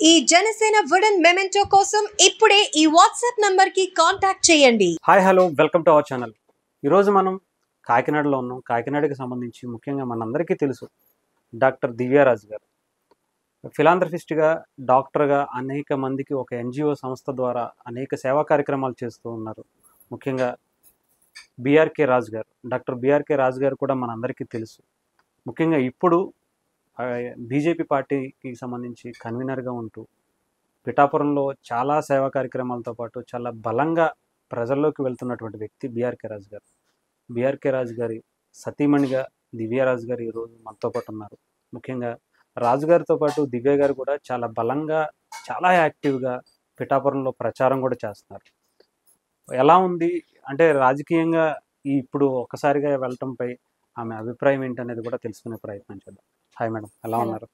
ఈ Janasena wooden memento కోసం ఇప్పుడే ఈ వాట్సాప్ నంబర్ కి కాంటాక్ట్ చేయండి. Hi hello welcome to our channel. ఈరోజు మనం కాకినాడలో ఉన్నాం. కాకినాడకి సంబంధించి ముఖ్యంగా మనందరికీ తెలుసు డాక్టర్ దివ్యారాజు గారు. ఫిలాంథ్రఫిస్ట్గా, డాక్టర్గా అనేక మందికి ఒక ఎన్జిఓ సంస్థ ద్వారా అనేక సేవా కార్యక్రమాలు చేస్తూ ఉన్నారు. ముఖ్యంగా బిఆర్కే రాజు గారు, డాక్టర్ బిఆర్కే రాజు గారు కూడా మనందరికీ తెలుసు. ముఖ్యంగా ఇప్పుడు బీజేపీ పార్టీకి సంబంధించి కన్వీనర్గా ఉంటూ పిఠాపురంలో చాలా సేవా కార్యక్రమాలతో పాటు చాలా బలంగా ప్రజల్లోకి వెళ్తున్నటువంటి వ్యక్తి బిఆర్కే రాజు గారు. బిఆర్కే రాజు గారి సతీమణిగా దివ్యరాజు గారు ఈరోజు మనతో పాటు ఉన్నారు. ముఖ్యంగా రాజుగారితో పాటు దివ్య గారు కూడా చాలా బలంగా, చాలా యాక్టివ్గా పిఠాపురంలో ప్రచారం కూడా చేస్తున్నారు. ఎలా ఉంది అంటే రాజకీయంగా ఇప్పుడు ఒక్కసారిగా వెళ్ళటంపై ఆమె అభిప్రాయం ఏంటనేది కూడా తెలుసుకునే ప్రయత్నం చేద్దాం. హాయ్ మేడం, ఎలా ఉన్నారు?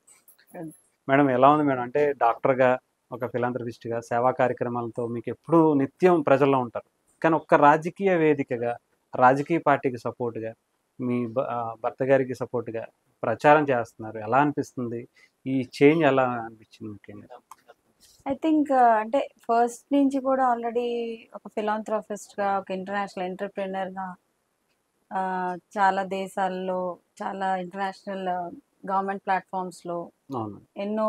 మేడం ఎలా ఉంది మేడం? అంటే డాక్టర్గా, ఒక ఫిలాంథ్రపిస్ట్గా సేవా కార్యక్రమాలతో మీకు ఎప్పుడూ నిత్యం ప్రజల్లో ఉంటారు. కానీ ఒక్క రాజకీయ వేదికగా, రాజకీయ పార్టీకి సపోర్ట్గా, మీ భర్త గారికి సపోర్ట్గా ప్రచారం చేస్తున్నారు. ఎలా అనిపిస్తుంది? ఈ చేంజ్ ఎలా అనిపించింది ముఖ్యంగా? ఐ థింక్ అంటే ఫస్ట్ నుంచి కూడా ఆల్రెడీ ఒక ఫిలాంథ్రపిస్ట్గా, ఒక ఇంటర్నేషనల్ ఎంటర్ప్రెనర్గా చాలా దేశాల్లో, చాలా ఇంటర్నేషనల్ గవర్నమెంట్ ప్లాట్ఫామ్స్లో ఎన్నో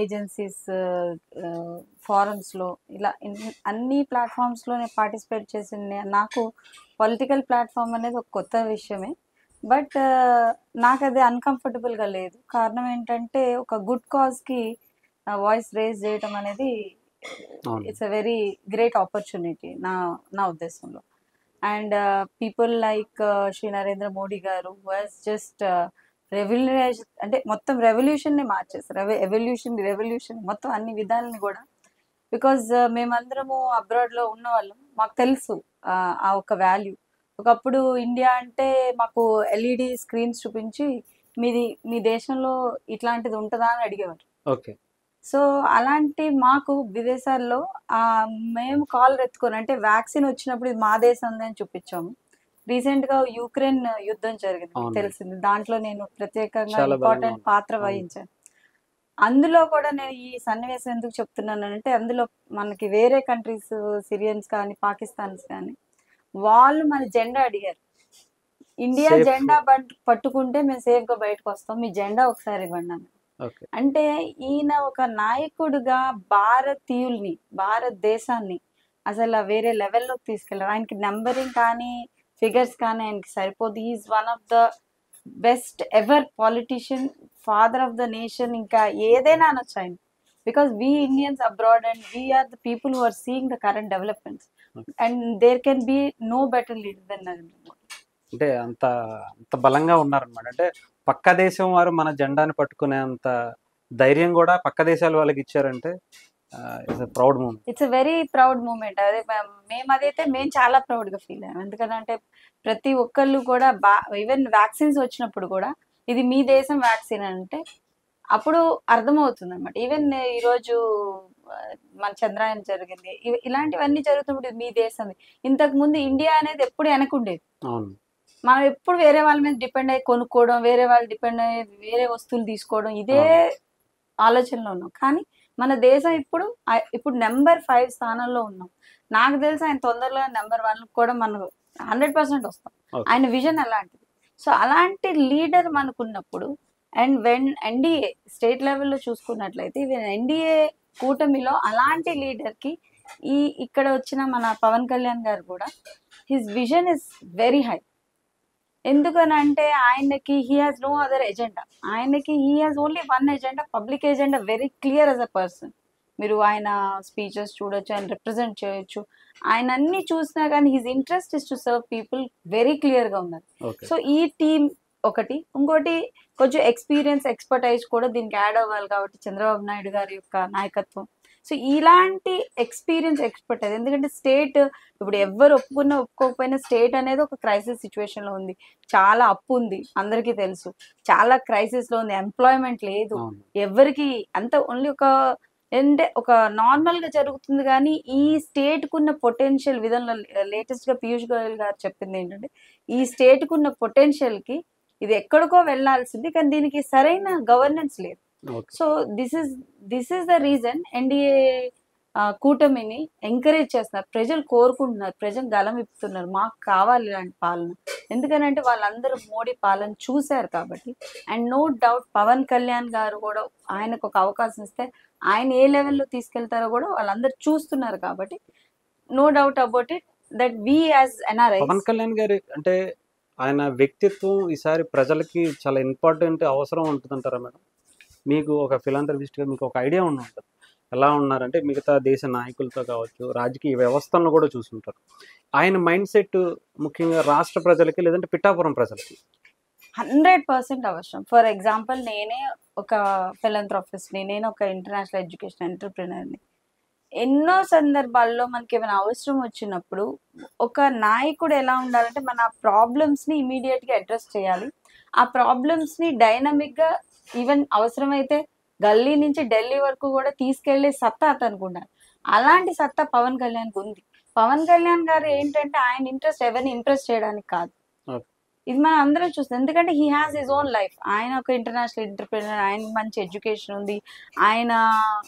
ఏజెన్సీస్, ఫారమ్స్లో, ఇలా అన్ని ప్లాట్ఫామ్స్లో నేను పార్టిసిపేట్ చేసిన నాకు పొలిటికల్ ప్లాట్ఫామ్ అనేది ఒక కొత్త విషయమే. బట్ నాకు అది అన్కంఫర్టబుల్గా లేదు. కారణం ఏంటంటే ఒక గుడ్ కాజ్కి వాయిస్ రేజ్ చేయటం అనేది it's a very great opportunity నా ఉద్దేశంలో. And people like Shri Narendra Modi garu was just revolution, అంటే మొత్తం రెవల్యూషన్ని మార్చేస్తారు. రెవల్యూషన్ మొత్తం అన్ని విధాలని కూడా. బికాజ్ మేమందరము అబ్రాడ్లో ఉన్న వాళ్ళం, మాకు తెలుసు ఆ ఒక వాల్యూ. ఒకప్పుడు ఇండియా అంటే మాకు ఎల్ఈడి స్క్రీన్స్ చూపించి మీ దేశంలో ఇట్లాంటిది ఉంటుందా అని అడిగేవారు. ఓకే. సో అలాంటి మాకు విదేశాల్లో మేము కాల్ ఎత్తుకొని, అంటే వ్యాక్సిన్ వచ్చినప్పుడు ఇది మా దేశం అని చూపించాము. రీసెంట్గా యుక్రెయిన్ యుద్ధం జరిగింది, తెలిసింది. దాంట్లో నేను ప్రత్యేకంగా ఇంపార్టెంట్ పాత్ర వహించాను. అందులో కూడా నేను ఈ సన్నివేశం ఎందుకు చెప్తున్నానంటే, అందులో మనకి వేరే కంట్రీస్, సిరియన్స్ కానీ, పాకిస్తాన్స్ కానీ, వాళ్ళు మన జెండా అడిగారు. ఇండియా జెండా పట్టుకుంటే మేము సేఫ్గా బయటకు వస్తాం, మీ జెండా ఒకసారి ఇవ్వండి అని. అంటే ఈయన ఒక నాయకుడిగా భారతీయుల్ని, భారతదేశాన్ని అసలు వేరే లెవెల్లోకి తీసుకెళ్లారు. ఆయనకి నెంబరింగ్ కానీ, ఫిగర్స్ కానీ ఆయనకి సరిపోదు. He is one of the best ever politician, father of the nation, ఇంకా ఏదైనా అనొచ్చు ఆయన. Because we Indians abroad and we are the people who are seeing the current developments and there can be no better leader than Narendra Modi. అంటే అంత బలంగా ఉన్నారనమాట. అంటే పక్క దేశం వారు మన జెండాని పట్టుకునేంత ధైర్యం కూడా పక్క దేశాల వాళ్ళకి ఇచ్చారంటే proud moment. It's a very proud moment. అదే మేము చాలా ప్రౌడ్గా ఫీల్ అయ్యాం. ఎందుకంటే ప్రతి ఒక్కళ్ళు కూడా ఈవెన్ వ్యాక్సిన్స్ వచ్చినప్పుడు కూడా ఇది మీ దేశం వ్యాక్సిన్ అంటే అప్పుడు అర్థమవుతుంది అనమాట. ఈవెన్ ఈరోజు మన చంద్రయాన్ జరిగింది, ఇలాంటివన్నీ జరుగుతున్నప్పుడు మీ దేశం. ఇంతకు ముందు ఇండియా అనేది ఎప్పుడు వెనకుండేది. మనం ఎప్పుడు వేరే వాళ్ళ మీద డిపెండ్ అయ్యి కొనుక్కోవడం, వేరే వాళ్ళు డిపెండ్ అయ్యి వేరే వస్తువులు తీసుకోవడం, ఇదే ఆలోచనలో ఉన్నాం. కానీ మన దేశం ఇప్పుడు నెంబర్ 5 స్థానంలో ఉన్నాం. నాకు తెలిసి ఆయన తొందరలో నెంబర్ 1 కూడా మనం 100% వస్తాం. ఆయన విజన్ అలాంటిది. సో అలాంటి లీడర్ మనకున్నప్పుడు, అండ్ వెన్ ఎన్డీఏ స్టేట్ లెవెల్లో చూసుకున్నట్లయితే ఎన్డీఏ కూటమిలో అలాంటి లీడర్కి ఇక్కడ వచ్చిన మన పవన్ కళ్యాణ్ గారు కూడా his vision is very high. ఎందుకనంటే ఆయనకి he has no other agenda. ఆయనకి he has only one agenda, public agenda, very clear as a person. మీరు ఆయన స్పీచెస్ చూడొచ్చు, ఆయన రిప్రజెంట్ చేయొచ్చు. ఆయన అన్ని చూసినా కానీ his interest is to serve people, very క్లియర్గా ఉన్నది. సో ఈ టీం ఒకటి. ఇంకోటి కొంచెం ఎక్స్పర్టైజ్ కూడా దీనికి యాడ్ అవ్వాలి కాబట్టి చంద్రబాబు నాయుడు గారి యొక్క నాయకత్వం. సో ఇలాంటి ఎక్స్పర్టైజ్, ఎందుకంటే స్టేట్ ఇప్పుడు ఎవరు ఒప్పుకోకపోయినా స్టేట్ అనేది ఒక క్రైసిస్ సిచ్యువేషన్లో ఉంది. చాలా అప్పు ఉంది, అందరికీ తెలుసు. చాలా క్రైసిస్లో ఉంది, ఎంప్లాయ్మెంట్ లేదు ఎవరికి. అంత ఓన్లీ ఒక నార్మల్గా జరుగుతుంది. కానీ ఈ స్టేట్కున్న పొటెన్షియల్ విధంలో లేటెస్ట్గా పీయూష్ గోయల్ గారు చెప్పింది ఏంటంటే, ఈ స్టేట్కున్న పొటెన్షియల్కి ఇది ఎక్కడికో వెళ్లాల్సింది, కానీ దీనికి సరైన గవర్నెన్స్ లేదు. Okay. So this is the reason NDA కూటమిని ఎంకరేజ్ చేస్తున్నారు. ప్రజలు కోరుకుంటున్నారు, ప్రజలు గలం ఇప్పుతున్నారు, మాకు కావాలి ఇలాంటి పాలన. ఎందుకనంటే వాళ్ళందరూ మోడీ పాలన చూశారు కాబట్టి. And no doubt Pawan Kalyan garu కూడా ఆయనకు ఒక అవకాశం ఇస్తే ఆయన ఏ లెవెల్లో తీసుకెళ్తారో కూడా వాళ్ళందరూ చూస్తున్నారు కాబట్టి no doubt about it that we as NRI. Pawan Kalyan గారి అంటే ఆయన వ్యక్తిత్వం ఈసారి ప్రజలకి చాలా ఇంపార్టెంట్ అవసరం ఉంటుందంటారా మేడం? మీకు ఒక ఫిలాంథ్రపిస్ట్గా మీకు ఒక ఐడియా ఉండి ఉంటుంది ఎలా ఉన్నారంటే మిగతా దేశ నాయకులతో కావచ్చు, రాజకీయ వ్యవస్థలను కూడా చూసుంటారు. ఆయన మైండ్ సెట్ ముఖ్యంగా రాష్ట్ర ప్రజలకి లేదంటే పిఠాపురం ప్రజలకి 100% అవసరం. ఫర్ ఎగ్జాంపుల్ నేనే ఒక ఫిలాంథ్రపిస్ట్ని, నేను ఒక ఇంటర్నేషనల్ ఎడ్యుకేషన్ ఎంటర్ప్రినర్ని. ఎన్నో సందర్భాల్లో మనకి ఏమైనా అవసరం వచ్చినప్పుడు ఒక నాయకుడు ఎలా ఉండాలంటే మన ప్రాబ్లమ్స్ని ఇమీడియట్గా అడ్రస్ చేయాలి. ఆ ప్రాబ్లమ్స్ని డైనమిక్గా ఈవెన్ అవసరమైతే గల్లీ నుంచి ఢిల్లీ వరకు కూడా తీసుకెళ్లే సత్తా అతనికి ఉండాలి. అలాంటి సత్తా పవన్ కళ్యాణ్కి ఉంది. పవన్ కళ్యాణ్ గారు ఏంటంటే ఆయన ఇంట్రెస్ట్ ఎవరిని ఇంప్రెస్ చేయడానికి కాదు. ఇది మనం అందరం చూస్తాం. ఎందుకంటే he has his own life. ఆయన ఒక ఇంటర్నేషనల్ ఎంటర్ప్రినర్, ఆయన మంచి ఎడ్యుకేషన్ ఉంది, ఆయన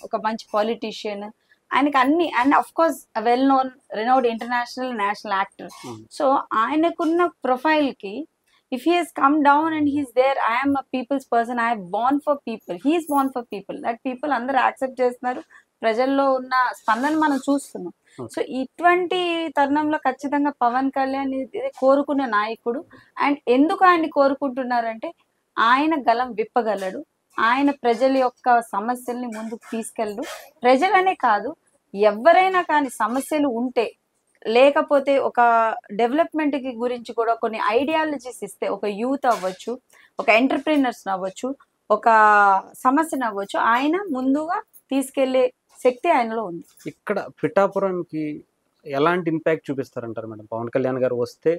ఒక మంచి పాలిటీషియన్, ఆయనకి అన్ని, and of course well known renowned international national actor. So ఆయనకున్న ప్రొఫైల్కి if he has come down and he's there, I am a people's person, I am born for people, he is born for people, that people అందరూ accept చేస్తున్నారు. ప్రజల్లో ఉన్న స్పందన మనం చూస్తున్నాం. So ఇటువంటి తరుణంలో ఖచ్చితంగా పవన్ కళ్యాణ్ కోరుకునే నాయకుడు. అండ్ ఎందుకు ఆయన్ని కోరుకుంటున్నారంటే ఆయన గలం విప్పగలడు, ఆయన ప్రజల యొక్క సమస్యల్ని ముందుకు తీసుకెళ్ళడు. ప్రజలనే కాదు, ఎవరైనా కానీ సమస్యలు ఉంటే లేకపోతే ఒక డెవలప్మెంట్ కి గురించి కూడా కొన్ని ఐడియాలజీస్ ఇస్తే, ఒక యూత్ అవ్వచ్చు, ఒక ఎంటర్ప్రీనర్స్ అవ్వచ్చు, ఒక సమస్యను అవ్వచ్చు, ఆయన ముందుగా తీసుకెళ్లే శక్తి ఆయనలో ఉంది. ఇక్కడ పిఠాపురంకి ఎలాంటి ఇంపాక్ట్ చూపిస్తారంటారు మేడం? పవన్ కళ్యాణ్ గారు వస్తే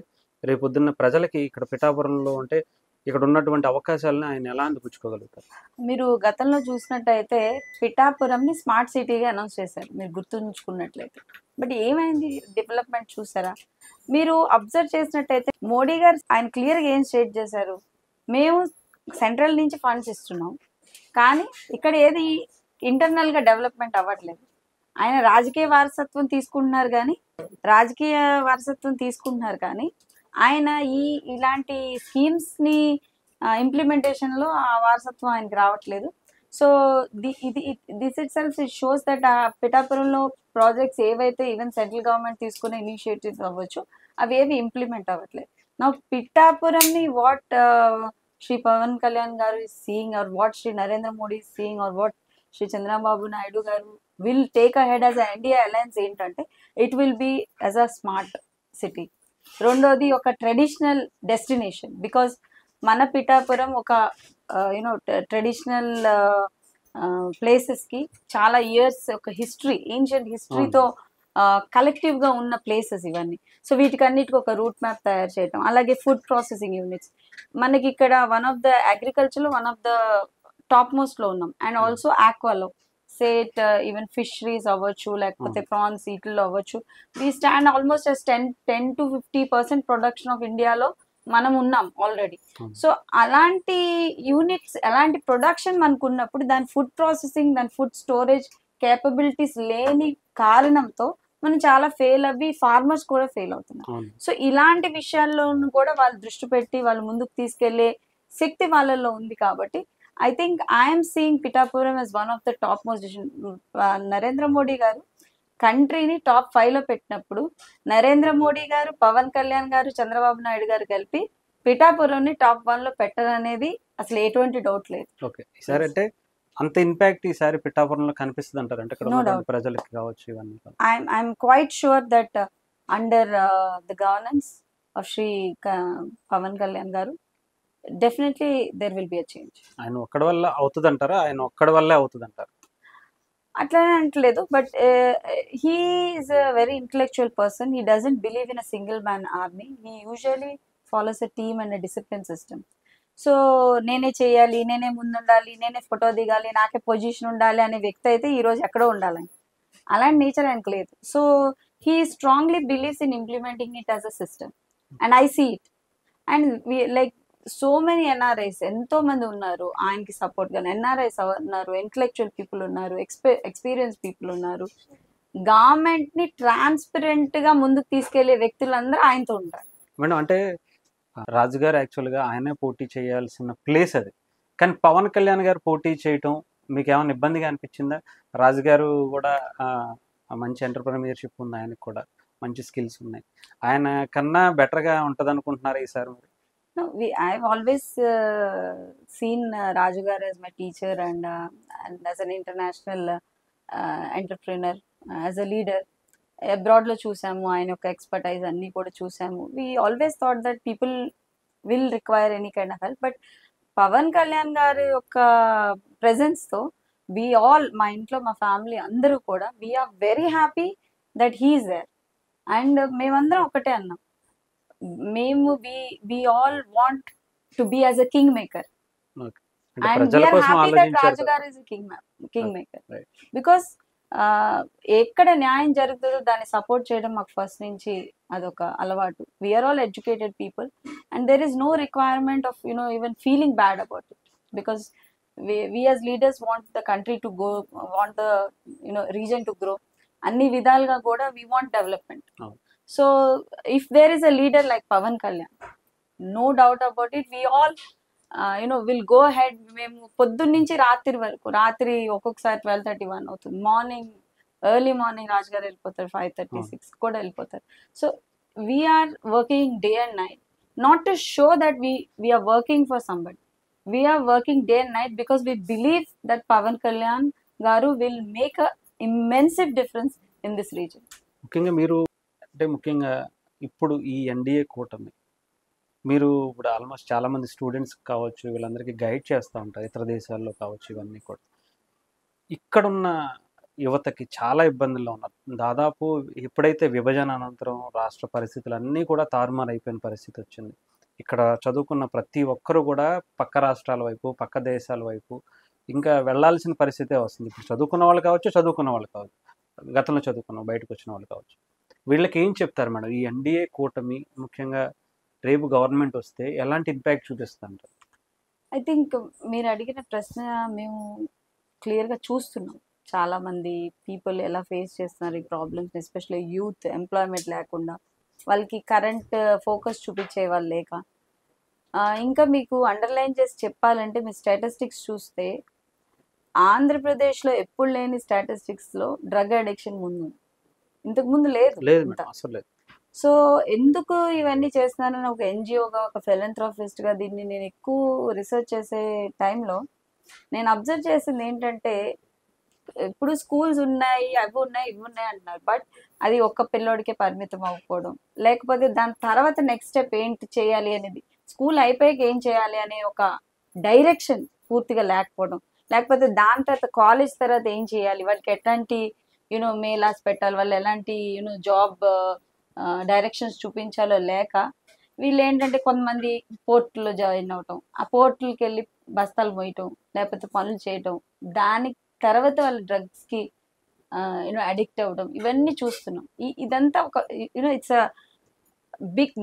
రేపొద్దున్న ప్రజలకి ఇక్కడ పిఠాపురంలో అంటే ఇక్కడ ఉన్నటువంటి అవకాశాలను ఆయన ఎలా అందిపుచ్చుకోగలుగుతారు? మీరు గతంలో చూసినట్టయితే పిఠాపురంని స్మార్ట్ సిటీగా అనౌన్స్ చేశారు, మీరు గుర్తుంచుకున్నట్లయితే. బట్ ఏమైంది డెవలప్మెంట్ చూసారా? మీరు అబ్జర్వ్ చేసినట్టయితే మోడీ గారు ఆయన క్లియర్గా ఏం స్టేట్ చేశారు, మేము సెంట్రల్ నుంచి ఫండ్స్ ఇస్తున్నాం కానీ ఇక్కడ ఏది ఇంటర్నల్గా డెవలప్మెంట్ అవ్వట్లేదు. ఆయన రాజకీయ వారసత్వం తీసుకుంటున్నారు కానీ ఆయన ఇలాంటి స్కీమ్స్ని ఇంప్లిమెంటేషన్లో ఆ వారసత్వం ఆయనకి రావట్లేదు. So this itself it shows that ఆ పిఠాపురంలో ప్రాజెక్ట్స్ ఏవైతే ఈవెన్ సెంట్రల్ గవర్నమెంట్ తీసుకునే ఇనిషియేటివ్స్ అవ్వచ్చు అవి ఏవి ఇంప్లిమెంట్ అవ్వట్లేదు. నా పిఠాపురంని what Shri Pavan Kalyan garu is seeing, or what Shri Narendra Modi is seeing, or what Shri Chandrababu Naidu garu will take ahead as India alliance ఏంటంటే it will be as a smart city. రెండోది ఒక ట్రెడిషనల్ డెస్టినేషన్, బికాజ్ మన పిఠాపురం ఒక యూనో ట్రెడిషనల్ ప్లేసెస్కి చాలా ఇయర్స్ ఒక హిస్టరీ, ఏన్షియంట్ హిస్టరీతో కలెక్టివ్గా ఉన్న ప్లేసెస్ ఇవన్నీ. సో వీటికన్నిటికి ఒక రూట్ మ్యాప్ తయారు చేయడం, అలాగే ఫుడ్ ప్రాసెసింగ్ యూనిట్స్ మనకి ఇక్కడ వన్ ఆఫ్ ద అగ్రికల్చర్లో వన్ ఆఫ్ ద టాప్ మోస్ట్లో ఉన్నాం. అండ్ ఆల్సో ఆక్వాలో సేట్ ఈవెన్ ఫిషరీస్ అవ్వచ్చు, లేకపోతే ప్రాన్స్ వీటిల్లో అవ్వచ్చు. We stand almost as 10 to 50% production of ఇండియాలో మనం ఉన్నాం ఆల్రెడీ. సో అలాంటి యూనిట్స్, అలాంటి ప్రొడక్షన్ మనకు ఉన్నప్పుడు దాని ఫుడ్ ప్రాసెసింగ్, దాని ఫుడ్ స్టోరేజ్ కేపబిలిటీస్ లేని కారణంతో మనం చాలా ఫెయిల్ అవ్వి ఫార్మర్స్ కూడా ఫెయిల్ అవుతున్నారు. సో ఇలాంటి విషయాల్లోనూ కూడా వాళ్ళు దృష్టి పెట్టి వాళ్ళు ముందుకు తీసుకెళ్లే శక్తి వాళ్ళల్లో ఉంది. కాబట్టి I think I am seeing Pittapuram as one of the top most decision. Narendra Modi గారు కంట్రీని టాప్ 5లో పెట్టినప్పుడు నరేంద్ర మోడీ గారు, పవన్ కళ్యాణ్ గారు, చంద్రబాబు నాయుడు గారు కలిపి పిఠాపురంని టాప్ 1లో పెట్టరనేది అసలు ఎటువంటి డౌట్ లేదు. ఓకే, ఈసారి అంటే అంత ఇంపాక్ట్ ఈసారి పిఠాపురంలో కనిపిస్తుంది అంటారు అంటే ఇక్కడ ప్రజలకి కావచ్చు ఇవన్నీ? I'm quite sure that under the governance of Shri Pavan Kalyan garu definitely there will be a change. ఆయన ఒక్కడి వల్ల అవుతుంది అంటారా? ఆయన ఒక్కడి వల్లే అవుతుంది అంటారు? అట్లానే అంటలేదు, but he is a very intellectual person. He doesn't believe in a single man army. He usually follows a team and a discipline system. So నేనే చేయాలి, నేనే ముందుండాలి, నేనే ఫోటో దిగాలి, నాకే పొజిషన్ ఉండాలి అనే వ్యక్తి అయితే ఈరోజు ఎక్కడో ఉండాలని, అలాంటి నేచర్ ఆయనకు లేదు. So he strongly believes in implementing it as a system and I see it. And like so many NRIs ఎంతో మంది ఉన్నారు ఆయనకి సపోర్ట్ గా. ఎన్ఆర్ఐస్ ఉన్నారు, ఇంటలెక్చువల్ పీపుల్ ఉన్నారు, ఎక్స్పీరియన్స్ పీపుల్ ఉన్నారు. గవర్నమెంట్ ని ట్రాన్స్పరెంట్ గా ముందుకు తీసుకెళ్లే వ్యక్తులందరూ ఆయనతో ఉంటారు. మేడం అంటే రాజుగారు యాక్చువల్గా ఆయనే పోటీ చేయాల్సిన ప్లేస్ అది, కానీ పవన్ కళ్యాణ్ గారు పోటీ చేయటం మీకు ఏమైనా ఇబ్బందిగా అనిపించిందా? రాజుగారు కూడా మంచి ఎంటర్‌ప్రెన్యూర్‌షిప్ ఉంది, ఆయనకు కూడా మంచి స్కిల్స్ ఉన్నాయి. ఆయన కన్నా బెటర్‌గా ఉంటది అనుకుంటున్నారా ఈసారి మరి? No, I've always seen Raju garu as my teacher and as an international entrepreneur, as a leader. Abroad లో చూసాము ఆయన యొక్క ఎక్స్పర్టైజ్ అన్ని కూడా చూసాము. We always thought that people will require any kind of help, but Pawan Kalyan గారి యొక్క presence తో we all, మా ఇంట్లో మా ఫ్యామిలీ అందరూ కూడా we are very happy that he is there. And మేమందరం ఒకటే అన్నాం, మేము we all want to be as a king maker అంటే అండ్ ప్రజల వీఆర్ కోసం హ్యాపీ దట్ ఆలోచించారు రాజు కదా. Garu is king maker Right. Because ఎక్కడ న్యాయం జరుగుతుందో దాన్ని సపోర్ట్ చేయడం మాకు ఫస్ట్ నుంచి అదొక అలవాటు. We are all educated people and there is no requirement of even feeling bad about it, because we as leaders want the country to go, want the region to grow. అన్ని విధాలుగా కూడా we want development. అవును. So if there is a leader like Pavan Kalyan, no doubt about it, we all will go ahead. మేము పొద్దున్న నుంచి రాత్రి వరకు, రాత్రి ఒక్కొక్కసారి 12:31 అవుతుంది, మార్నింగ్ ఎర్లీ మార్నింగ్ రాజు గారు వెళ్ళిపోతారు, 5:36 కూడా వెళ్ళిపోతారు. So we are working day and night, not to show that we are working for somebody. We are working day and night because we believe that Pavan Kalyan garu will make a immensive difference in this region. ముఖ్యంగా మీరు అంటే ముఖ్యంగా ఇప్పుడు ఈ NDA కూటమి మీరు ఇప్పుడు almost చాలా మంది స్టూడెంట్స్ కావచ్చు, వీళ్ళందరికీ గైడ్ చేస్తూ ఉంటారు, ఇతర దేశాల్లో కావచ్చు, ఇవన్నీ కూడా. ఇక్కడున్న యువతకి చాలా ఇబ్బందుల్లో ఉన్నారు. దాదాపు ఎప్పుడైతే విభజన అనంతరం రాష్ట్ర పరిస్థితులు అన్నీ కూడా తారుమారు అయిపోయిన పరిస్థితి వచ్చింది. ఇక్కడ చదువుకున్న ప్రతి ఒక్కరు కూడా పక్క రాష్ట్రాల వైపు, పక్క దేశాల వైపు ఇంకా వెళ్ళాల్సిన పరిస్థితే వస్తుంది. ఇప్పుడు చదువుకున్న వాళ్ళు కావచ్చు, గతంలో చదువుకున్న బయటకు వచ్చిన వాళ్ళు కావచ్చు. వీళ్ళకి ఏం చెప్తారు మేడం? ఈ ఎన్డీఏ కూటమి ముఖ్యంగా రేపు గవర్నమెంట్ వస్తే ఎలాంటి ఇంపాక్ట్ చూపిస్తుంటారు? ఐ థింక్ మీరు అడిగిన ప్రశ్న మేము క్లియర్గా చూస్తున్నాం. చాలా మంది పీపుల్ ఎలా ఫేస్ చేస్తున్నారు ఈ ప్రాబ్లమ్స్, ఎస్పెషల్లీ యూత్ ఎంప్లాయ్మెంట్ లేకుండా, వాళ్ళకి కరెంట్ ఫోకస్ చూపించే వాళ్ళు లేక. ఇంకా మీకు అండర్లైన్ చేసి చెప్పాలంటే మీ స్టాటిస్టిక్స్ చూస్తే ఆంధ్రప్రదేశ్లో ఎప్పుడు లేని స్టాటిస్టిక్స్లో డ్రగ్ అడిక్షన్ ముందు, ఇంతకు ముందు లేదు మేడం, అసలు లేదు. సో ఎందుకు ఇవన్నీ చేస్తున్నానని ఒక ఎన్జిఓగా, ఒక ఫిలంథ్రాపిస్ట్గా దీన్ని నేను ఎక్కువ రీసెర్చ్ చేసే టైంలో నేను అబ్జర్వ్ చేసింది ఏంటంటే, ఇప్పుడు స్కూల్స్ ఉన్నాయి, అవి ఉన్నాయి, ఇవి ఉన్నాయి అంటున్నారు, బట్ అది ఒక్క పిల్లోడికే పరిమితం అవ్వకపోవడం, లేకపోతే దాని తర్వాత నెక్స్ట్ స్టెప్ ఏంటి చేయాలి అనేది, స్కూల్ అయిపోయాక ఏం చేయాలి అనే ఒక డైరెక్షన్ పూర్తిగా లేకపోవడం, లేకపోతే దాని తర్వాత కాలేజ్ తర్వాత ఏం చేయాలి, వాళ్ళకి ఎట్లాంటి మేలాస్ పెట్టాలి, వాళ్ళు ఎలాంటి జాబ్ డైరెక్షన్స్ చూపించాలో లేక వీళ్ళు ఏంటంటే కొంతమంది పోర్టులో జాయిన్ అవటం, ఆ పోర్టులకి వెళ్ళి బస్తాలు మోయటం, లేకపోతే పనులు చేయటం, దాని తర్వాత వాళ్ళు డ్రగ్స్కి అడిక్ట్ అవ్వడం, ఇవన్నీ చూస్తున్నాం. ఇదంతా ఒక ఇట్స్ అ బిగ్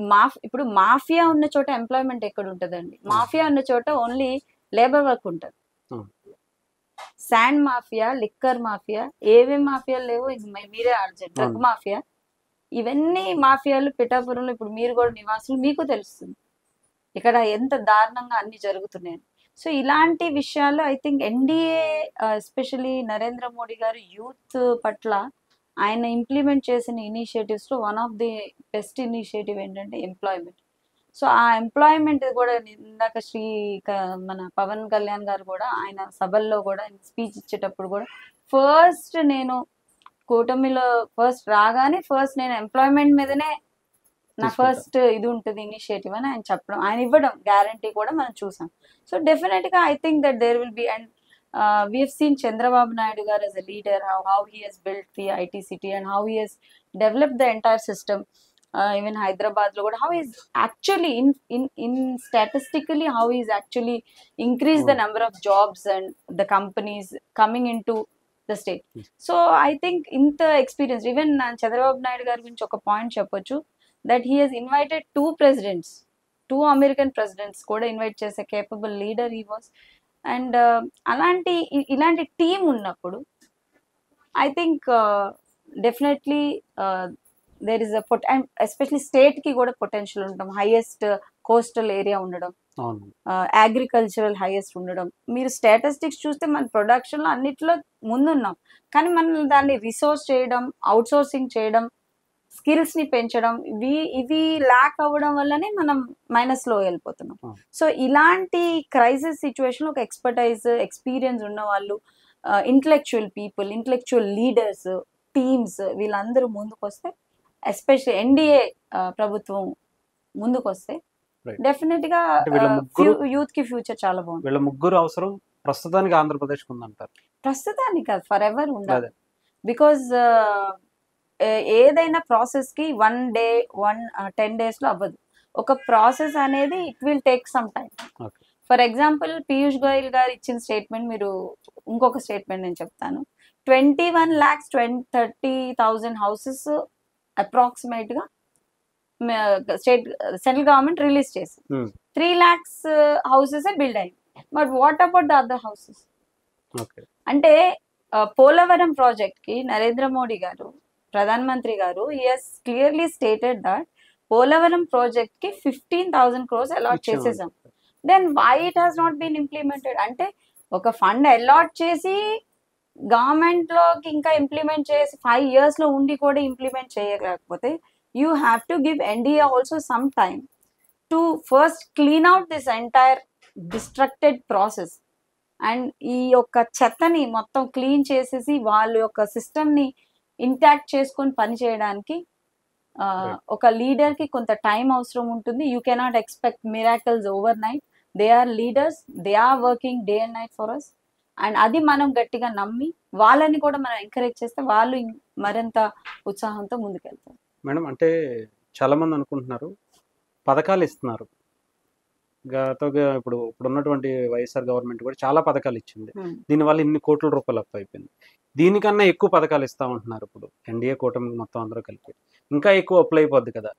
ఇప్పుడు మాఫియా ఉన్న చోట ఎంప్లాయ్మెంట్ ఎక్కడ ఉంటుందండి? మాఫియా ఉన్న చోట ఓన్లీ లేబర్ వర్క్ ఉంటుంది. శాండ్ మాఫియా, లిక్కర్ మాఫియా, ఏమేమి మాఫియాలు లేవు మీరే ఆర్జెంట్, డ్రగ్ మాఫియా, ఇవన్నీ మాఫియాలు పిఠాపురంలో ఇప్పుడు మీరు కూడా నివాసులు, మీకు తెలుస్తుంది ఇక్కడ ఎంత దారుణంగా అన్ని జరుగుతున్నాయని. సో ఇలాంటి విషయాల్లో I think NDA especially Narendra Modi garu youth పట్ల ఆయన ఇంప్లిమెంట్ చేసిన ఇనిషియేటివ్స్లో one of the best initiative ఏంటంటే ఎంప్లాయ్మెంట్. సో ఆ ఎంప్లాయ్మెంట్ కూడా ఇందాక మన పవన్ కళ్యాణ్ గారు కూడా ఆయన సభల్లో కూడా స్పీచ్ ఇచ్చేటప్పుడు కూడా ఫస్ట్ నేను కూటమిలో ఫస్ట్ రాగానే ఫస్ట్ నేను ఎంప్లాయ్మెంట్ మీదనే నా ఫస్ట్ ఇది ఉంటుంది ఇనిషియేటివ్ అని ఆయన చెప్పడం, ఆయన ఇవ్వడం గ్యారంటీ కూడా మనం చూసాం. సో డెఫినెట్ గా I think that there will be, and we have seen Chandrababu Naidu garu as a leader, how he has built the IT city and how he has developed the entire system. Even Hyderabad lo kuda how he is actually in statistically how he is actually increased the number of jobs and the companies coming into the state. So I think inta experience, even Chandrababu Naidu garu gurinchi oka point cheppochu that he has invited 2 presidents 2 American presidents కూడా invite చేసే capable leader he was. And ఇలాంటి team ఉన్నప్పుడు I think definitely there is and especially state కి కూడా potential ఉండడం, highest coastal area ఉండడం, అవును. Agricultural highest ఉండడం. మీరు స్టాటిస్టిక్స్ చూస్తే మన ప్రొడక్షన్ లో అన్నిట్లో ముందున్నాం, కానీ మనం దాన్ని రిసోర్స్ చేయడం, అవుట్ సోర్సింగ్ చేయడం, స్కిల్స్ ని పెంచడం, ఇవి ల్యాక్ అవ్వడం వల్లనే మనం మైనస్ లో వెళ్ళిపోతున్నాం. సో ఇలాంటి క్రైసిస్ సిచ్యువేషన్ ఒక ఎక్స్పీరియన్స్ ఉన్న వాళ్ళు, intellectual people, intellectual leaders, teams వీళ్ళందరూ ముందుకు వస్తే, ఎస్పెషల్లీ ఎన్డీఏ ప్రభుత్వం ముందుకు వస్తే Right. డెఫినెట్ గా అంటే వీళ్ళ ముగ్గురు- యూత్ కి ఫ్యూచర్ చాలా బాగుంది. వీళ్ళ ముగ్గురు అవసరం ప్రస్తుతానికి ఆంధ్రప్రదేశ్ ఉందంటారు. ప్రస్తుతానికి కాదు, ఫర్ ఎవర్ ఉండాలి. అదే. బికాజ్ ఏదైనా ప్రాసెస్ కి 10 days లో అవ్వదు. ఒక ప్రాసెస్ అనేది it will take some time. Okay. For example Piyush Goyal గారు ఇచ్చిన స్టేట్మెంట్, మీరు ఇంకొక స్టేట్మెంట్ నేను చెప్తాను. 21,30,000 హౌసెస్ అప్రాక్సిమేట్ గా సెంట్రల్ గవర్నమెంట్ రిలీజ్ చేసింది. Hmm. 3 lakhs హౌసెస్ బిల్డ్ అయ్యింది. But what about the other houses? Okay. అంటే పోలవరం ప్రాజెక్ట్ కి నరేంద్ర మోడీ గారు, ప్రధాన మంత్రి garu, has clearly stated that Polavaram project కి 15,000 crores అలాట్ ఇచ్చాము. చేసేసాం. Then why it has not been implemented? అంటే ఒక ఫండ్ అలాట్ చేసి గవర్నమెంట్ లోకి ఇంకా ఇంప్లిమెంట్ చేసి 5 years లో ఉండి కూడా ఇంప్లిమెంట్ చేయలేకపోతే, you have to give NDA also some time to first clean out this entire destructed process. And ఈ యొక్క చెత్తని మొత్తం క్లీన్ చేసేసి వాళ్ళ యొక్క సిస్టమ్ ని ఇంటాక్ట్ చేసుకొని పని చేయడానికి ఒక లీడర్ కి కొంత టైం అవసరం ఉంటుంది. You cannot expect miracles overnight. They are leaders, they are working day and night for us. And అది మనం గట్టిగా నమ్మి వాళ్ళని కూడా మనం ఎంకరేజ్ చేస్తే వాళ్ళు మరింత ఉత్సాహంతో ముందుకెళ్తారు. మేడం, అంటే చాలా మంది అనుకుంటున్నారు పథకాలు ఇస్తున్నారు. ఇప్పుడు ఉన్నటువంటి వైఎస్ఆర్ గవర్నమెంట్ కూడా చాలా పథకాలు ఇచ్చింది. దీనివల్ల ఇన్ని కోట్ల రూపాయలు అప్పు అయిపోయింది. దీనికన్నా ఎక్కువ పథకాలు ఇస్తామంటున్నారు ఇప్పుడు ఎన్డీఏ కూటమి మొత్తం అందరూ కలిపి. ఇంకా ఎక్కువ అప్లై అయిపోద్ది కదా,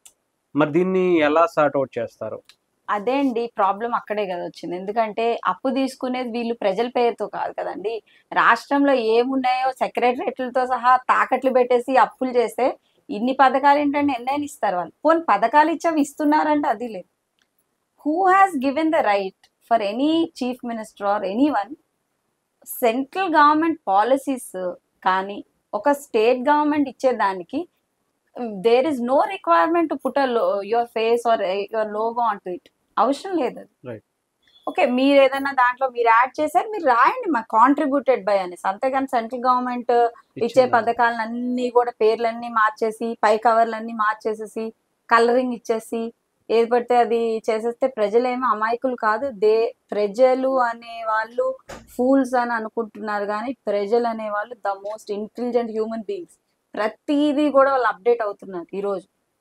మరి దీన్ని ఎలా సార్ట్ అవుట్ చేస్తారు? అదే అండి ప్రాబ్లం, అక్కడే కదా వచ్చింది. ఎందుకంటే అప్పు తీసుకునేది వీళ్ళు ప్రజల పేరుతో కాదు కదండి. రాష్ట్రంలో ఏమున్నాయో సెక్రటరేట్లతో సహా తాకట్లు పెట్టేసి అప్పులు చేస్తే ఇన్ని పథకాలు ఏంటంటే ఎన్నైనా ఇస్తారు వాళ్ళు. పోనీ పథకాలు ఇచ్చావి ఇస్తున్నారంటే అది లేదు. Who has given the right for any chief minister or anyone, central government policies కానీ ఒక స్టేట్ గవర్నమెంట్ ఇచ్చేదానికి there is no requirement to put your face or your logo on to it. అవసరం లేదు అది. Right. Okay, మీరు ఏదైనా దాంట్లో మీరు యాడ్ చేశారు, మీరు రాయండి మా కాంట్రిబ్యూటెడ్ బై అనేసి. అంతేగాని సెంట్రల్ గవర్నమెంట్ ఇచ్చే ఇచ్చింది. పథకాలన్నీ కూడా పేర్లన్నీ మార్చేసి, పై కవర్లన్నీ మార్చేసేసి, కలరింగ్ ఇచ్చేసి, ఏది పడితే అది చేసేస్తే ప్రజలేమో అమాయకులు కాదు. ప్రజలు అనే వాళ్ళు ఫూల్స్ అని అనుకుంటున్నారు, కానీ ప్రజలు అనే వాళ్ళు the most intelligent human beings. ప్రతిదీ కూడా వాళ్ళు అప్డేట్ అవుతున్నారు.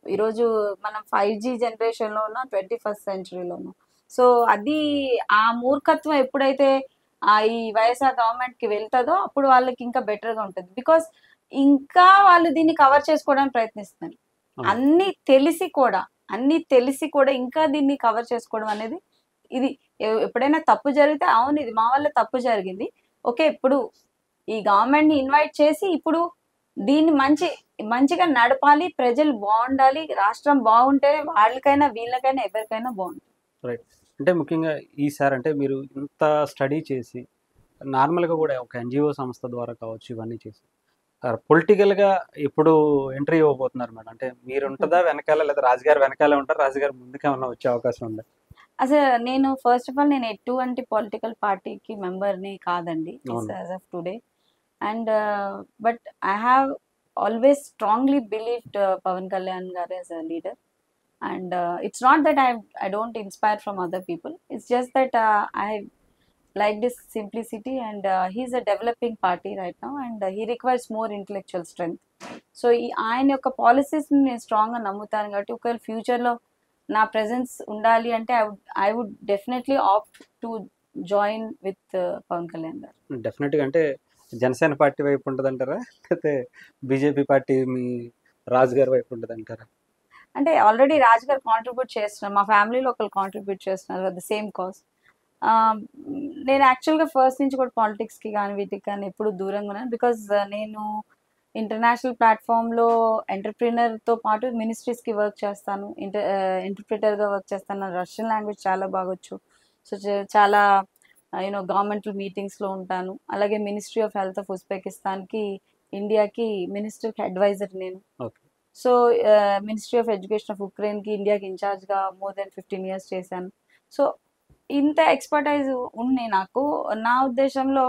ఈరోజు మనం 5G జనరేషన్లో ఉన్నాం, 21st centuryలో ఉన్నాం. సో అది ఆ మూర్ఖత్వం ఎప్పుడైతే ఈ వైఎస్ఆర్ గవర్నమెంట్ కి వెళ్తుందో అప్పుడు వాళ్ళకి ఇంకా బెటర్ గా ఉంటుంది. బికాస్ ఇంకా వాళ్ళు దీన్ని కవర్ చేసుకోవడానికి ప్రయత్నిస్తున్నారు. అన్ని తెలిసి కూడా ఇంకా దీన్ని కవర్ చేసుకోవడం అనేది, ఇది ఎప్పుడైనా తప్పు జరిగితే అవును ఇది మా వల్ల తప్పు జరిగింది, ఓకే ఇప్పుడు ఈ గవర్నమెంట్ ని ఇన్వైట్ చేసి ఇప్పుడు దీన్ని మంచిగా నడపాలి, ప్రజలు బాగుండాలి, రాష్ట్రం బాగుంటే వాళ్ళకైనా వీళ్ళకైనా ఎవరికైనా బాగుంటుంది. రైట్. అంటే ముఖ్యంగా ఈసారి అంటే మీరు ఇంత స్టడీ చేసి నార్మల్గా కూడా ఒక ఎన్జిఓ సంస్థ ద్వారా కావచ్చు ఇవన్నీ చేసి పొలిటికల్గా ఇప్పుడు ఎంట్రీ ఇవ్వబోతున్నారు మేడం. అంటే మీరు ఉంటుందా వెనకాల, లేదా రాజుగారు వెనకాల ఉంటారు, రాజుగారు ముందుకు ఏమన్నా వచ్చే అవకాశం ఉందా? అసలు నేను ఫస్ట్ ఆఫ్ ఆల్ నేను ఎటువంటి పొలిటికల్ పార్టీకి మెంబర్ని కాదండి as of today. And but I have always strongly believed Pavan Kalyan garu as a leader. And it's not that I don't inspire from other people. It's just that I like this simplicity, and he's a developing party right now, and he requires more intellectual strength. So ఆయన యొక్క policies నేను strong గా నమ్ముతాను కాబట్టి ఒకవేళ future లో నా presence ఉండాలి అంటే I would definitely opt to join with Pavan Kalyan garu. డెఫినెట్గా అంటే జనసేన పార్టీ వైపు ఉంటుంది అంటారా, లేకపోతే బీజేపీ పార్టీ మీ రాజు గారి వైపు ఉంటుంది అంటారా? అంటే ఆల్రెడీ రాజు గారు కాంట్రిబ్యూట్ చేస్తున్నారు, మా ఫ్యామిలీలో ఒకరు కాంట్రిబ్యూట్ చేస్తున్నారు ద సేమ్ కాజ్. నేను యాక్చువల్గా ఫస్ట్ నుంచి కూడా పాలిటిక్స్కి కానీ వీటికి కానీ ఎప్పుడు దూరంగా ఉన్నాను. బికాజ్ నేను ఇంటర్నేషనల్ ప్లాట్ఫామ్లో ఎంటర్ప్రీనర్తో పాటు మినిస్ట్రీస్కి వర్క్ చేస్తాను, ఇంటర్ప్రిటర్గా వర్క్ చేస్తాను. రష్యన్ లాంగ్వేజ్ చాలా బాగొచ్చు. సో చాలా గవర్నమెంటల్ మీటింగ్స్లో ఉంటాను. అలాగే మినిస్ట్రీ ఆఫ్ హెల్త్ ఆఫ్ ఉజ్బెకిస్తాన్కి ఇండియాకి మినిస్టర్కి అడ్వైజర్ నేను. Okay. So ministry of education of ఉక్రెయిన్కి ఇండియాకి ఇన్ఛార్జ్గా మోర్ దెన్ 15 years చేశాను. సో ఇంత ఎక్స్పర్టైజ్ ఉంది నాకు. నా ఉద్దేశంలో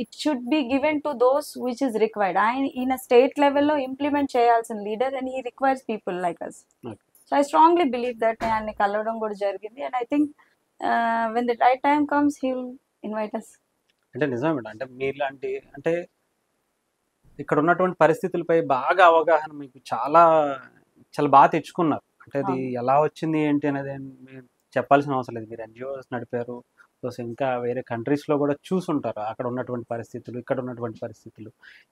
it should be given to those which is required. ఆయన ఈయన స్టేట్ లెవెల్లో ఇంప్లిమెంట్ చేయాల్సిన leader and he requires people like us. So I strongly believe that. ఆయన్ని కలవడం కూడా జరిగింది and I think when the right time comes he will invite us. అంటే నిజమే మేడం. అంటే మీలాంటి అంటే ఇక్కడ ఉన్నటువంటి పరిస్థితులపై బాగా అవగాహన మీకు చాలా చాలా బాగా తెచ్చుకున్నారు. అంటే అది ఎలా వచ్చింది ఏంటి అనేది మీరు చెప్పాల్సిన అవసరం లేదు. మీరు ఎన్జిఓస్ నడిపారు, ప్లస్ ఇంకా వేరే కంట్రీస్లో కూడా చూసుంటారు అక్కడ ఉన్నటువంటి పరిస్థితులు, ఇక్కడ ఉన్నటువంటి పరిస్థితులు,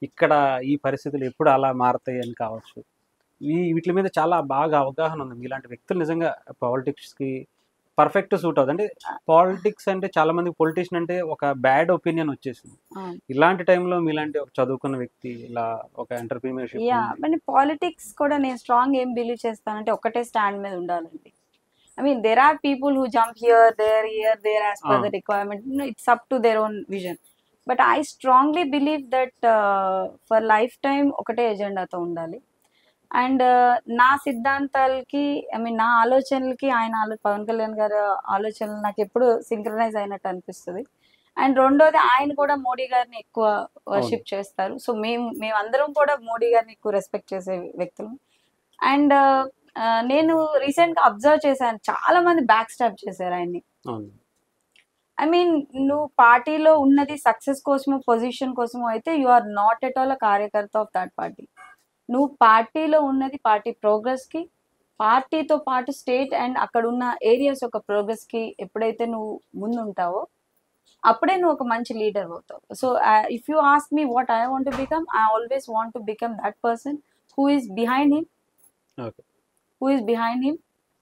ఇక్కడ ఈ పరిస్థితులు ఎప్పుడు అలా మారుతాయి అని కావచ్చు. వీటి మీద చాలా బాగా అవగాహన ఉంది. మీలాంటి వ్యక్తులు నిజంగా పాలిటిక్స్కి పర్ఫెక్ట్ సూట్ అవుతుంది. అంటే పాలిటిక్స్ అంటే చాలా మంది పొలిటీషియన్ అంటే ఒక బ్యాడ్ ఒపీనియన్ వచ్చేసింది. ఇలాంటి టైంలో మీలాంటి ఒక చదువుకున్న వ్యక్తి ఇలా ఒక ఎంటర్‌ప్రెన్యూర్‌షిప్ అంటే పాలిటిక్స్ కూడా నేను స్ట్రాంగ్ ఏం బిలీవ్ చేస్తానంటే ఒకటే స్టాండ్ మీద ఉండాలండి. I mean, there are people who jump here, there as per the requirement. It's up to their own vision. But I strongly believe that for lifetime ఒకటే ఎజెండాతో ఉండాలి. అండ్ నా సిద్ధాంతాలకి నా ఆలోచనలకి పవన్ కళ్యాణ్ గారి ఆలోచనలు నాకు ఎప్పుడు సింక్రనైజ్ అయినట్టు అనిపిస్తుంది. అండ్ రెండోది ఆయన కూడా మోడీ గారిని ఎక్కువ వర్షిప్ చేస్తారు. సో మేమందరం కూడా మోడీ గారిని ఎక్కువ రెస్పెక్ట్ చేసే వ్యక్తులు. అండ్ నేను రీసెంట్ గా అబ్జర్వ్ చేశాను, చాలా మంది బ్యాక్ స్టాప్ చేశారు ఆయన్ని. ఐ మీన్, నువ్వు పార్టీలో ఉన్నది సక్సెస్ కోసమో పొజిషన్ కోసమో అయితే you are not at all a కార్యకర్త ఆఫ్ దట్ పార్టీ. నువ్వు పార్టీలో ఉన్నది పార్టీ ప్రోగ్రెస్ కి, పార్టీతో పాటు స్టేట్ అండ్ అక్కడ ఉన్న ఏరియాస్ యొక్క ప్రోగ్రెస్ కి ఎప్పుడైతే నువ్వు ముందుంటావో అప్పుడే నువ్వు ఒక మంచి లీడర్ అవుతావు. So if you ask me what I want to become, I always want to become that person who is behind him,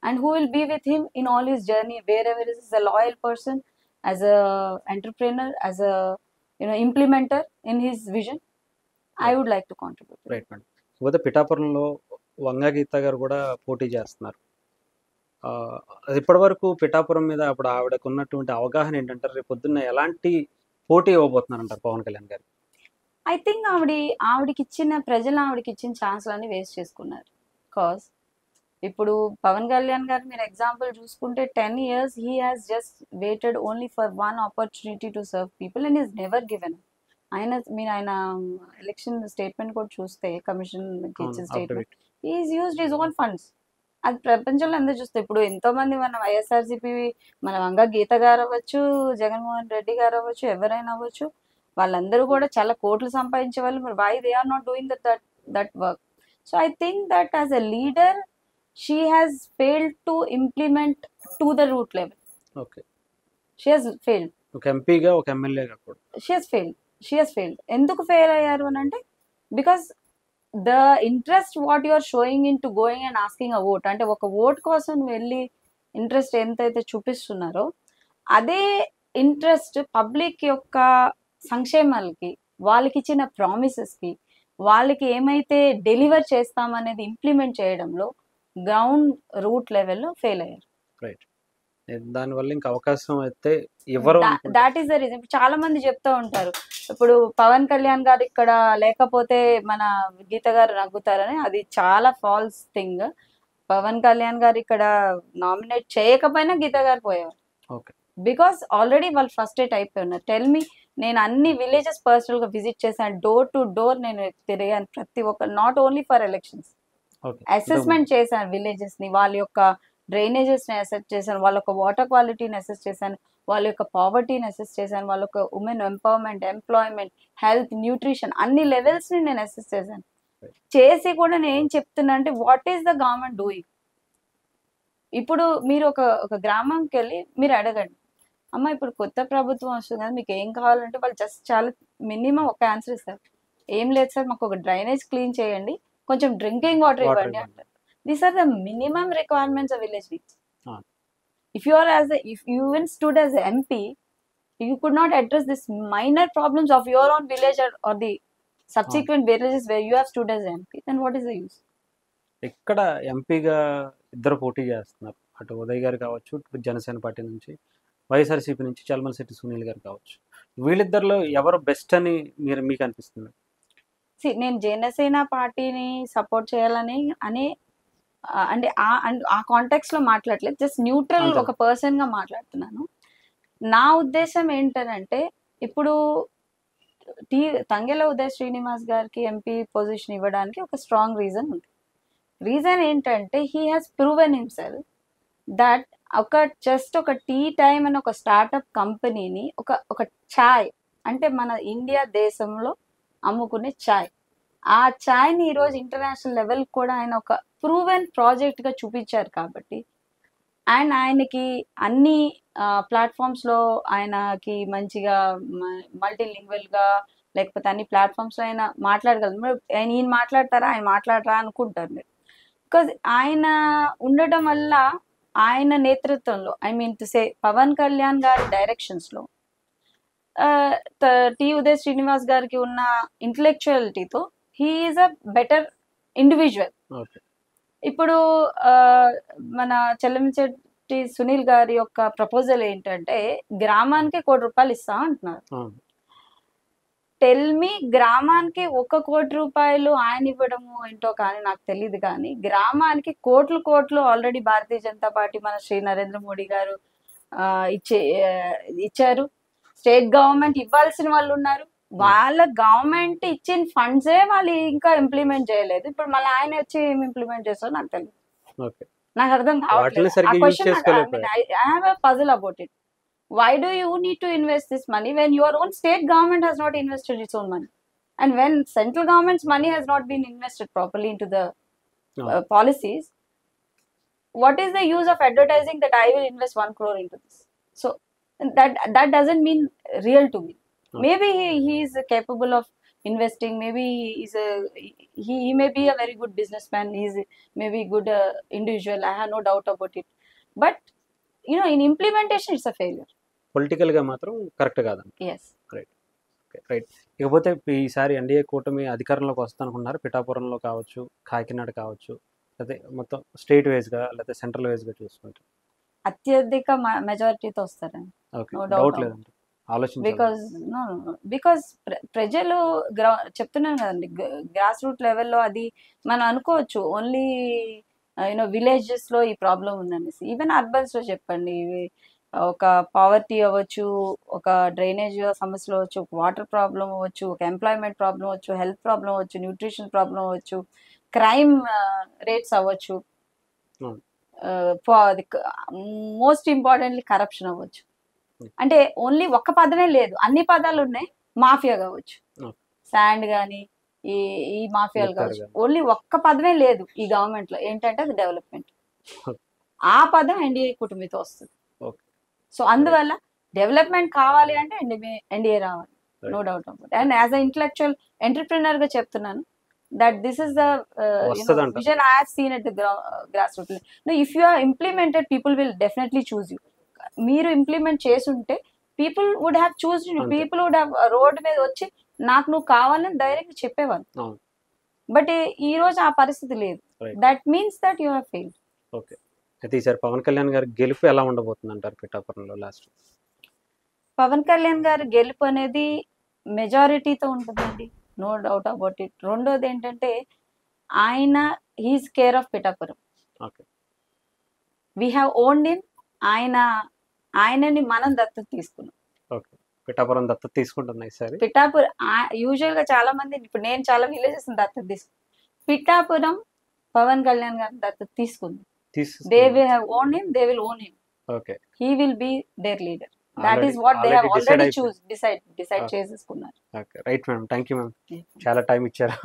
and who will be with him in all his journey, wherever he is, as a loyal person, as a entrepreneur, as a implementer in his vision. I would like to contribute. Right, madam. పోతే పిఠాపురంలో వంగా గీత గారు కూడా పోటీ చేస్తున్నారు. ఇప్పటి వరకు పిఠాపురం మీద అప్పుడు ఆవిడకు ఉన్నటువంటి అవగాహన ఏంటంటారు? రేపు పొద్దున్న ఎలాంటి పోటీ ఇవ్వబోతున్నారంటారు పవన్ కళ్యాణ్ గారు? ఐ థింక్ ప్రజలు ఆవిడకి ఇచ్చిన ఛాన్స్లన్నీ వేస్ట్ చేసుకున్నారు. కాజ్ ఇప్పుడు పవన్ కళ్యాణ్ గారు మీరు ఎగ్జాంపుల్ చూసుకుంటే 10 years he has just waited only for one opportunity to serve people and is never given. మీరు ఆయన ఎలక్షన్ స్టేట్మెంట్ కూడా చూస్తే కమిషన్ ఇచ్చిన statement, he has used his own funds. అది ప్రపంచంలో అందరూ చూస్తే ఇప్పుడు ఎంతో మంది మన వైఎస్ఆర్సీపీ, మన వంగ గీత గారు అవ్వచ్చు, జగన్మోహన్ రెడ్డి గారు అవ్వచ్చు, ఎవరైనా అవ్వచ్చు, వాళ్ళందరూ కూడా చాలా కోట్లు సంపాదించే వాళ్ళు. మరి why they are not doing that work? So I think that as a leader she has failed to implement to the root level. Okay. She has failed. ఒక ఎంపీగా ఒక ఎమ్మెల్యేగా కూడా she has failed. ఎందుకు ఫెయిల్ అయ్యారు అని అంటే because the interest what you are showing in to going and asking a vote, అంటే ఒక ఓట్ కోసం వెళ్ళి ఇంట్రెస్ట్ ఎంతైతే చూపిస్తున్నారో అదే ఇంట్రెస్ట్ పబ్లిక్ యొక్క సంక్షేమాలకి, వాళ్ళకి ఇచ్చిన ప్రామిసెస్కి, వాళ్ళకి ఏమైతే డెలివర్ చేస్తామనేది ఇంప్లిమెంట్ చేయడంలో గ్రౌండ్ రూట్ లెవెల్లో ఫెయిల్ అయ్యారు. రైట్. దానివల్ల ఇంకా అవకాశం అయితే ఎవరు, దాట్ ఈస్ ద రీజన్. చాలా మంది చెప్తూ ఉంటారు ఇప్పుడు పవన్ కళ్యాణ్ గారు ఇక్కడ లేకపోతే మన గీత గారు నగ్గుతారని. అది చాలా ఫాల్స్ థింగ్. పవన్ కళ్యాణ్ గారు ఇక్కడ నామినేట్ చేయకపోయినా గీత గారు పోయేవారు. బికాస్ ఆల్రెడీ వాళ్ళు ఫ్రస్ట్రేట్ అయిపోయి ఉన్నారు. టెల్ మీ, నేను అన్ని విలేజెస్ పర్సనల్ గా విజిట్ చేశాను, డోర్ టు డోర్ నేను తిరిగాను, ప్రతి ఒక్క, not only for elections, assessment చేశాను విలేజెస్ ని, వాళ్ళ యొక్క డ్రైనేజెస్ ని అసెస్ చేశాను, వాళ్ళ యొక్క వాటర్ క్వాలిటీని అసెస్ చేశాను, వాళ్ళ యొక్క పావర్టీని అసెస్ చేశాను, వాళ్ళ యొక్క women empowerment, employment, health, nutrition అన్ని లెవెల్స్ ని నేను అసెస్ చేశాను. చేసి కూడా నేను ఏం చెప్తున్నా అంటే what is the government doing. ఇప్పుడు మీరు ఒక గ్రామంకి వెళ్ళి మీరు అడగండి, అమ్మ ఇప్పుడు కొత్త ప్రభుత్వం వస్తుంది కదా, మీకు ఏం కావాలంటే వాళ్ళు జస్ట్ చాలా మినిమం ఒక ఆన్సర్ ఇస్తారు, ఏం లేదు సార్ మాకు ఒక డ్రైనేజ్ క్లీన్ చేయండి, కొంచెం డ్రింకింగ్ వాటర్ ఇవ్వండి అంటారు. These are the minimum requirements a village needs. Ah. If you are if you even stood as a MP, you could not address this minor problems of your own village or the subsequent villages where you have stood as MP, then what is the use? ఇక్కడ ఎంపీగా ఇద్దరు పోటీ చేస్తున్నారు. అటు ఉదయ్ గారు కావచ్చు, ఇటు Janasena party నుంచి, వైఎస్ఆర్సీపీ నుంచి చల్మలశెట్టి సునీల్ గారు కావచ్చు. వీళ్ళిద్దరిలో ఎవరు బెస్ట్ అని మీకు అనిపిస్తుంది? నేను జనసేన పార్టీని సపోర్ట్ చేయాలని అంటే ఆ కాంటెక్స్ లో మాట్లాడలేదు, జస్ట్ న్యూట్రల్ అంతే. ఒక పర్సన్ గా మాట్లాడుతున్నాను. నా ఉద్దేశం ఏంటంటే ఇప్పుడు తంగెల ఉదయ్ శ్రీనివాస్ గారికి ఎంపీ పొజిషన్ ఇవ్వడానికి ఒక స్ట్రాంగ్ రీజన్ ఉంది. రీజన్ ఏంటంటే he has proven himself that ఒక టీ టైమ్ అని ఒక స్టార్ట్అప్ కంపెనీని ఒక ఛాయ్ అంటే మన ఇండియా దేశంలో అమ్ముకునే ఛాయ్, ఆ ఛాయ్ని ఈరోజు ఇంటర్నేషనల్ లెవెల్ కూడా ఆయన ఒక ప్రూవెన్ ప్రాజెక్ట్ గా చూపించారు. కాబట్టి అండ్ ఆయనకి అన్ని ప్లాట్ఫామ్స్ లో ఆయనకి మంచిగా మల్టీలింగ్వల్ గా లేకపోతే అన్ని ప్లాట్ఫామ్స్ లో ఆయన మాట్లాడగలరు. ఈయన మాట్లాడతారా ఆయన మాట్లాడరా అనుకుంటారు మీరు, బికాజ్ ఆయన ఉండటం వల్ల ఆయన నేతృత్వంలో I mean to say Pavan Kalyan గారి డైరెక్షన్స్ లో టి ఉదయ్ శ్రీనివాస్ గారికి ఉన్న ఇంటలెక్చువాలిటీతో he is a better individual. ఇప్పుడు మన చెల్లంశెట్టి సునీల్ గారి యొక్క ప్రపోజల్ ఏంటంటే గ్రామానికి ₹1 ఇస్తా అంటున్నారు. టెల్ మీ, గ్రామానికి ₹1 ఆయన ఇవ్వడము ఏంటో కానీ నాకు తెలియదు, కానీ గ్రామానికి కోట్లు ఆల్రెడీ భారతీయ జనతా పార్టీ మన శ్రీ నరేంద్ర మోడీ గారు ఇచ్చారు. స్టేట్ గవర్నమెంట్ ఇవ్వాల్సిన వాళ్ళు ఉన్నారు, వాళ్ళ గవర్నమెంట్ ఇచ్చిన ఫండ్సే వాళ్ళు ఇంకా ఇంప్లిమెంట్ చేయలేదు. ఇప్పుడు మళ్ళీ ఆయన వచ్చి ఏం ఇంప్లిమెంట్ చేస్తారో నాకు తెలియదు, నాకు అర్థం కావట్లేదు. I have a puzzle about it. Why do you need to invest this money when your own state government has not invested its own money, and when central government's money has not been invested properly into the policies? What is the use of advertising that I will invest 1 crore into this? So that doesn't mean real to me. Maybe he is capable of investing, maybe he may be a very good businessman, he is maybe good individual, I have no doubt about it, but in implementation it's a failure. Political గా మాత్రం correct కాదండి. Yes. Right. ఇకపోతే ఈసారి NDA కూటమి అధికారంలోకి వస్తానుకున్నారు. పిఠాపురంలో కావచ్చు, కాకినాడ కావచ్చు, లేకపోతే మొత్తం స్టేట్ వైజ్ గా లేకపోతే సెంట్రల్ వైజ్ గా చూసుకుంటే అత్యధిక మెజారిటీతో వస్తారండి. డౌట్ లేదండి, బికాస్ ప్రజలు చెప్తున్నాను కదండి, గ్రాస్ రూట్ లెవెల్లో అది మనం అనుకోవచ్చు ఓన్లీ విలేజెస్ లో ఈ ప్రాబ్లం ఉందనేసి. ఈవెన్ అర్బన్స్ లో చెప్పండి, ఒక పావర్టీ అవ్వచ్చు, ఒక డ్రైనేజ్ సమస్యలు అవ్వచ్చు, ఒక వాటర్ ప్రాబ్లం అవ్వచ్చు, ఒక ఎంప్లాయ్మెంట్ ప్రాబ్లం అవ్వచ్చు, హెల్త్ ప్రాబ్లం అవ్వచ్చు, న్యూట్రిషన్ ప్రాబ్లం అవ్వచ్చు, క్రైమ్ రేట్స్ అవ్వచ్చు, మోస్ట్ ఇంపార్టెంట్లీ కరప్షన్ అవ్వచ్చు. అంటే ఓన్లీ ఒక్క పదమే లేదు, అన్ని పదాలు ఉన్నాయి. మాఫియా కావచ్చు, శాండ్ కానీ ఈ మాఫియాలు కావచ్చు, ఓన్లీ ఒక్క పదమే లేదు ఈ గవర్నమెంట్ లో, ఏంటంటే అది డెవలప్మెంట్. ఆ పదం ఎన్డీఏ కుటుంబితో వస్తుంది. సో అందువల్ల డెవలప్మెంట్ కావాలి అంటే ఎన్డీఏ రావాలి, no doubt about. And as a intellectual entrepreneur గా చెప్తున్నాను that this is the vision I have seen at the grassroots. No, if you are implemented, people will definitely choose you. మీరు implement చేసుంటే people would have choose you, people would have road మీద వచ్చి నాకు నువ్వు కావాలని direct చెప్పేవాళ్ళు. But ఈ రోజు ఆ పరిస్థితి లేదు. That means that you have failed. Okay. అయితే ఈసారి పవన్ కళ్యాణ్ గారి గెలుపు ఎలా ఉండబోతుంది అంటారు పిఠాపురంలో? లాస్ట్ పవన్ కళ్యాణ్ గారి గెలుపు అనేది మెజారిటీతో ఉంటుందండి, నో డౌట్ అబౌట్ ఇట్. రెండోది ఏంటంటే ఆయన he's care of Pithapuram. We have owned him. ఆయనని మనం దత్తత తీసుకున్నాం. పిఠాపురం దత్తత తీసుకుంటున్నాయి సార్. పిఠాపురం యూజువల్ గా చాలా మంది, ఇప్పుడు నేను చాలా విలేజెస్ దత్తత తీసుకున్నాను. పిఠాపురం పవన్ కళ్యాణ్ గారి దత్తత తీసుకుంది. They will have own him, they will own him. He will be their leader. That is what they have already decide చేసేసుకున్నారు. Right madam, thank you ma'am, చాలా టైం ఇచ్చారు.